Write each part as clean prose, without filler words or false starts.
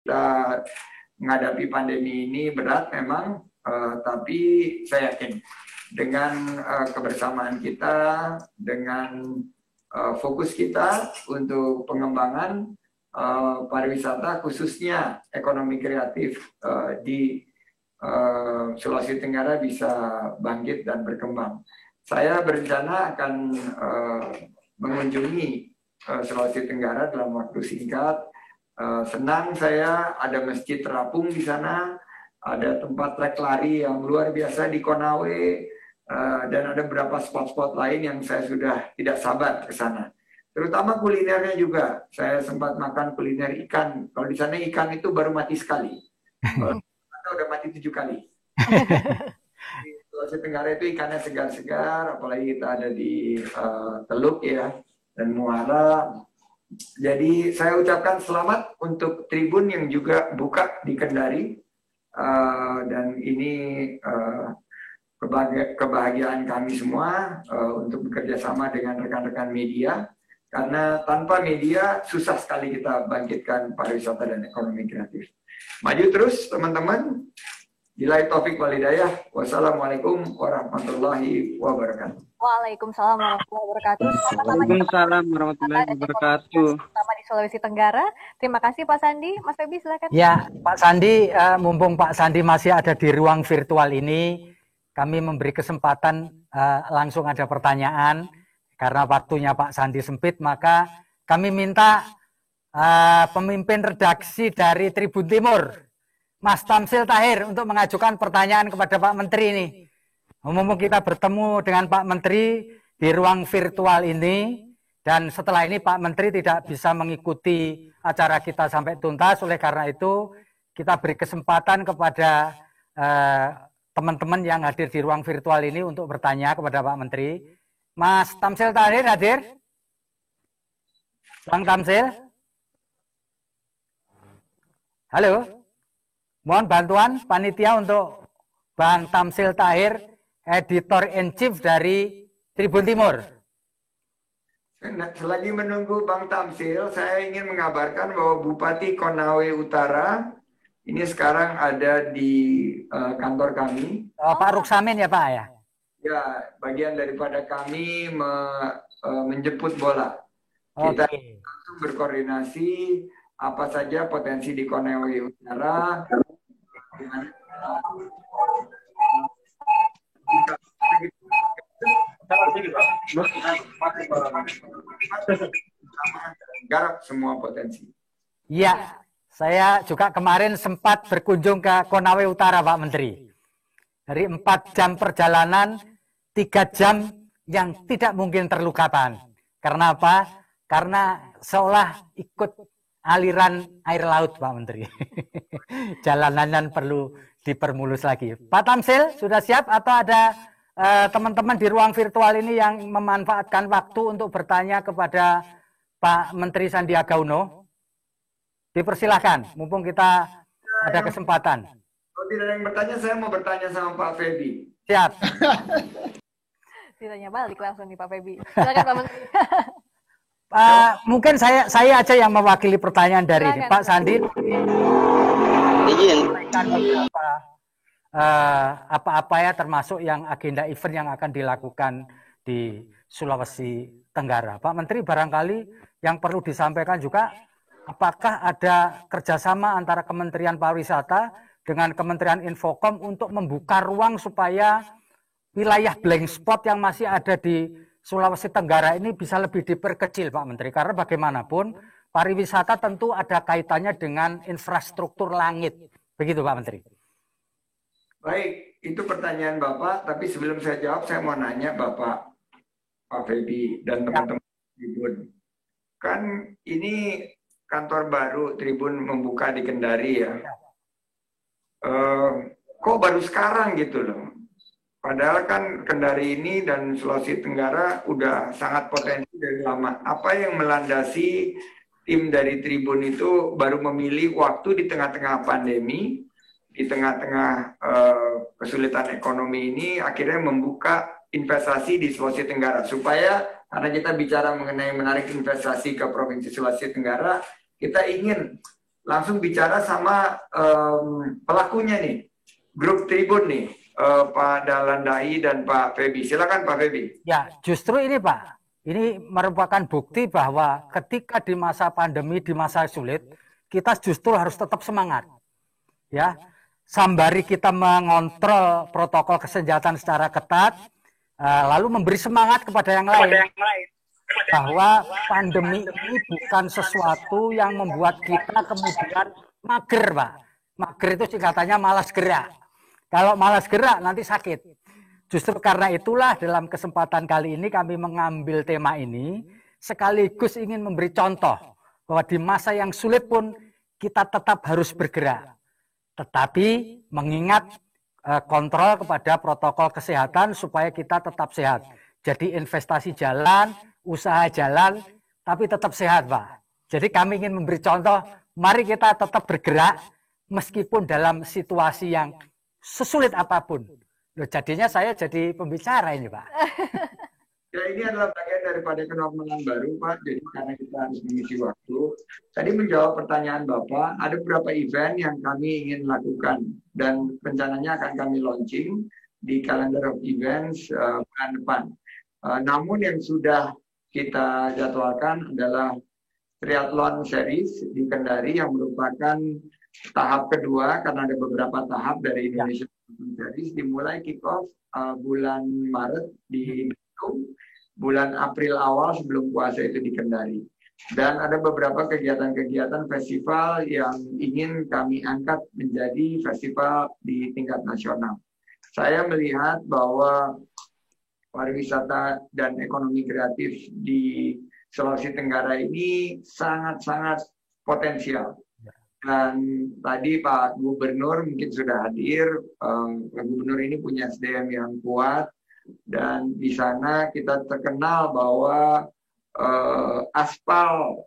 kita menghadapi pandemi ini berat memang, tapi saya yakin dengan kebersamaan kita, dengan fokus kita untuk pengembangan pariwisata khususnya ekonomi kreatif di Sulawesi Tenggara bisa bangkit dan berkembang. Saya berencana akan mengunjungi Sulawesi Tenggara dalam waktu singkat. Senang saya ada masjid terapung di sana, ada tempat trek lari yang luar biasa di Konawe, dan ada beberapa spot-spot lain yang saya sudah tidak sabar ke sana. Terutama kulinernya juga. Saya sempat makan kuliner ikan. Kalau di sana ikan itu baru mati sekali. Kalau udah mati 7 kali. Di Sulawesi Tenggara itu ikannya segar-segar, apalagi kita ada di Teluk ya dan Muara. Jadi saya ucapkan selamat untuk Tribun yang juga buka di Kendari, dan ini kebahagiaan kami semua untuk bekerja sama dengan rekan-rekan media, karena tanpa media susah sekali kita bangkitkan pariwisata dan ekonomi kreatif. Maju terus teman-teman. Billahi taufik wal hidayah. Wassalamualaikum warahmatullahi wabarakatuh. Waalaikumsalam warahmatullahi wabarakatuh. Waalaikumsalam warahmatullahi wabarakatuh. Pertama di Sulawesi Tenggara. Terima kasih Pak Sandi. Mas Febi silakan. Ya, Pak Sandi, mumpung Pak Sandi masih ada di ruang virtual ini, kami memberi kesempatan langsung ada pertanyaan. Karena waktunya Pak Sandi sempit, maka kami minta pemimpin redaksi dari Tribun Timur, Mas Tamsil Tahir, untuk mengajukan pertanyaan kepada Pak Menteri ini. Mumpung kita bertemu dengan Pak Menteri di ruang virtual ini, dan setelah ini Pak Menteri tidak bisa mengikuti acara kita sampai tuntas, oleh karena itu kita beri kesempatan kepada teman-teman yang hadir di ruang virtual ini untuk bertanya kepada Pak Menteri. Mas Tamsil Tahir hadir? Bang Tamsil? Halo? Mohon bantuan panitia untuk Bang Tamsil Tahir, Editor-in-Chief dari Tribun Timur. Selagi menunggu Bang Tamsil, saya ingin mengabarkan bahwa Bupati Konawe Utara ini sekarang ada di kantor kami. Pak Ruksamin ya Pak ya? Ya, bagian daripada kami menjemput bola. Kita langsung berkoordinasi apa saja potensi di Konawe Utara. Garap semua potensi. Iya, saya juga kemarin sempat berkunjung ke Konawe Utara, Pak Menteri. Dari 4 jam perjalanan, 3 jam yang tidak mungkin terlupakan. Karena apa? Karena seolah ikut aliran air laut, Pak Menteri. Jalanan perlu dipermulus lagi. Pak Tamsil, sudah siap atau ada teman-teman di ruang virtual ini yang memanfaatkan waktu untuk bertanya kepada Pak Menteri Sandiaga Uno? Dipersilahkan, mumpung kita ada kesempatan. Kalau tidak ada yang bertanya, saya mau bertanya sama Pak Febi. Siap. Ditanya balik langsung nih Pak Febi. Silakan Pak Menteri. Mungkin saya aja yang mewakili pertanyaan dari ini. Pak Sandi. Apa-apa ya termasuk yang agenda event yang akan dilakukan di Sulawesi Tenggara. Pak Menteri, barangkali yang perlu disampaikan juga, apakah ada kerjasama antara Kementerian Pariwisata dengan Kementerian Infocom untuk membuka ruang supaya wilayah blank spot yang masih ada di Sulawesi Tenggara ini bisa lebih diperkecil, Pak Menteri, karena bagaimanapun pariwisata tentu ada kaitannya dengan infrastruktur langit. Begitu, Pak Menteri. Baik, itu pertanyaan Bapak, tapi sebelum saya jawab, saya mau nanya Bapak, Pak Febi, dan teman-teman Tribun. Kan ini kantor baru Tribun membuka di Kendari ya. Kok baru sekarang gitu loh? Padahal kan Kendari ini dan Sulawesi Tenggara udah sangat potensi dari lama. Apa yang melandasi tim dari Tribun itu baru memilih waktu di tengah-tengah pandemi, di tengah-tengah kesulitan ekonomi ini, akhirnya membuka investasi di Sulawesi Tenggara. Supaya, karena kita bicara mengenai menarik investasi ke Provinsi Sulawesi Tenggara, kita ingin langsung bicara sama pelakunya nih, grup Tribun nih, Pak Dahlan Dai dan Pak Feby. Silakan Pak Feby. Ya, justru ini Pak, ini merupakan bukti bahwa ketika di masa pandemi, di masa sulit, kita justru harus tetap semangat. Ya, sambari kita mengontrol protokol kesehatan secara ketat, lalu memberi semangat kepada yang lain. Bahwa pandemi ini bukan sesuatu yang membuat kita kemudian mager, Pak. Mager itu singkatannya malas gerak. Kalau malas gerak nanti sakit. Justru karena itulah dalam kesempatan kali ini kami mengambil tema ini sekaligus ingin memberi contoh bahwa di masa yang sulit pun kita tetap harus bergerak. Tetapi mengingat kontrol kepada protokol kesehatan supaya kita tetap sehat. Jadi investasi jalan, usaha jalan, tapi tetap sehat, Pak. Jadi kami ingin memberi contoh, mari kita tetap bergerak meskipun dalam situasi yang sesulit apapun. Loh, jadinya saya jadi pembicara ini, Pak. Ya, ini adalah bagian daripada kenormalan baru, Pak. Jadi karena kita harus mengisi waktu. Tadi menjawab pertanyaan Bapak, ada beberapa event yang kami ingin lakukan. Dan rencananya akan kami launching di calendar of events bulan depan. Namun yang sudah kita jadwalkan adalah triathlon series di Kendari yang merupakan tahap kedua karena ada beberapa tahap dari Indonesia Series. Dimulai kick off bulan Maret di Bandung, bulan April awal sebelum puasa itu di Kendari. Dan ada beberapa kegiatan-kegiatan festival yang ingin kami angkat menjadi festival di tingkat nasional. Saya melihat bahwa pariwisata dan ekonomi kreatif di Sulawesi Tenggara ini sangat-sangat potensial. Dan tadi Pak Gubernur mungkin sudah hadir. Pak Gubernur ini punya SDM yang kuat. Dan di sana kita terkenal bahwa aspal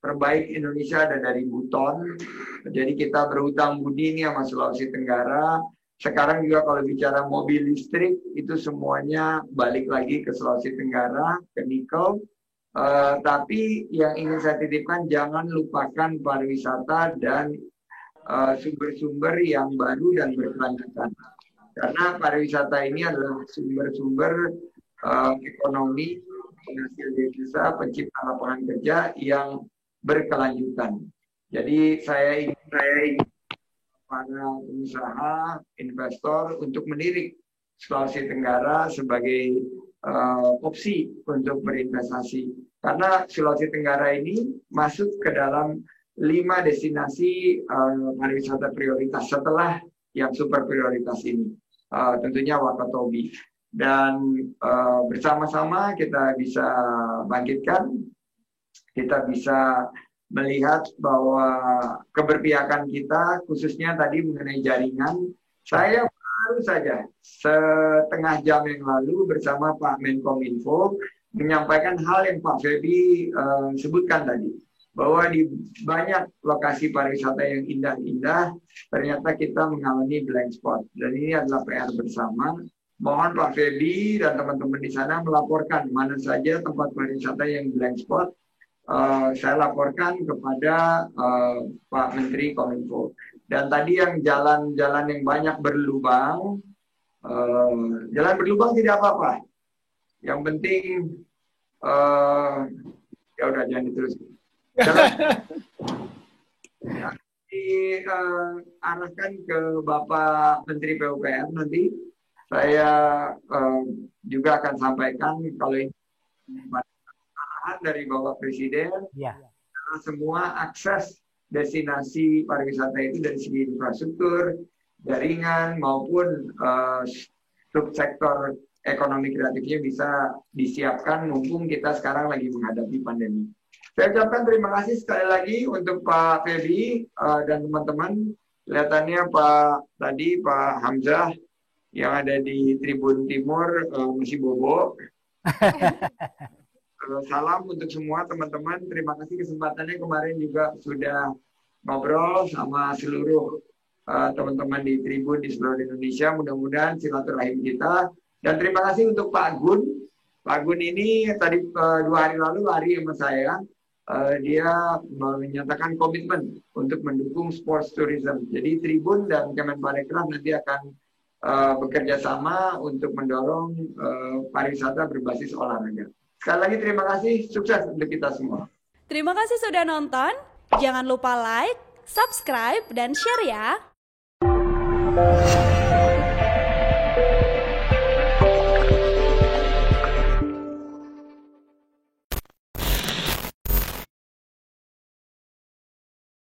terbaik Indonesia ada dari Buton. Jadi kita berhutang budi nih sama Sulawesi Tenggara. Sekarang juga kalau bicara mobil listrik, itu semuanya balik lagi ke Sulawesi Tenggara, ke nikel. Tapi yang ingin saya titipkan, jangan lupakan pariwisata dan sumber-sumber yang baru dan berkelanjutan. Karena pariwisata ini adalah sumber-sumber ekonomi, penghasil devisa, pencipta lapangan kerja yang berkelanjutan. Jadi saya ingin para pengusaha, investor untuk melirik Sulawesi Tenggara sebagai opsi untuk berinvestasi. Karena Sulawesi Tenggara ini masuk ke dalam 5 destinasi pariwisata prioritas setelah yang super prioritas ini. Tentunya Wakatobi. Dan bersama-sama kita bisa bangkitkan, kita bisa melihat bahwa keberpihakan kita, khususnya tadi mengenai jaringan, saya baru saja setengah jam yang lalu bersama Pak Menkominfo menyampaikan hal yang Pak Feby sebutkan tadi, bahwa di banyak lokasi pariwisata yang indah-indah, ternyata kita mengalami blank spot. Dan ini adalah PR bersama. Mohon Pak Feby dan teman-teman di sana melaporkan mana saja tempat pariwisata yang blank spot. Saya laporkan kepada Pak Menteri Kominfo. Dan tadi yang jalan-jalan yang banyak berlubang, jalan berlubang tidak apa-apa. Yang penting, ya udah jangan diteruskan. Ya, diarahkan ke Bapak Menteri PUPR nanti. Saya juga akan sampaikan kalau ini dari Bapak Presiden, ya. Semua akses destinasi pariwisata itu dari segi infrastruktur, jaringan maupun subsektor ekonomi kreatifnya bisa disiapkan mumpung kita sekarang lagi menghadapi pandemi. Saya ucapkan terima kasih sekali lagi untuk Pak Feby dan teman-teman. Kelihatannya Pak Hamzah yang ada di Tribun Timur masih bobo. Salam untuk semua teman-teman. Terima kasih kesempatannya. Kemarin juga sudah ngobrol sama seluruh teman-teman di Tribun di seluruh Indonesia. Mudah-mudahan silaturahim kita. Dan terima kasih untuk Pak Gun. Pak Gun ini tadi 2 hari lalu lari sama saya. dia menyatakan komitmen untuk mendukung sports tourism. Jadi Tribun dan Kemenparekraf nanti akan bekerja sama untuk mendorong pariwisata berbasis olahraga. Sekali lagi terima kasih, sukses untuk kita semua. Terima kasih sudah nonton. Jangan lupa like, subscribe, dan share ya.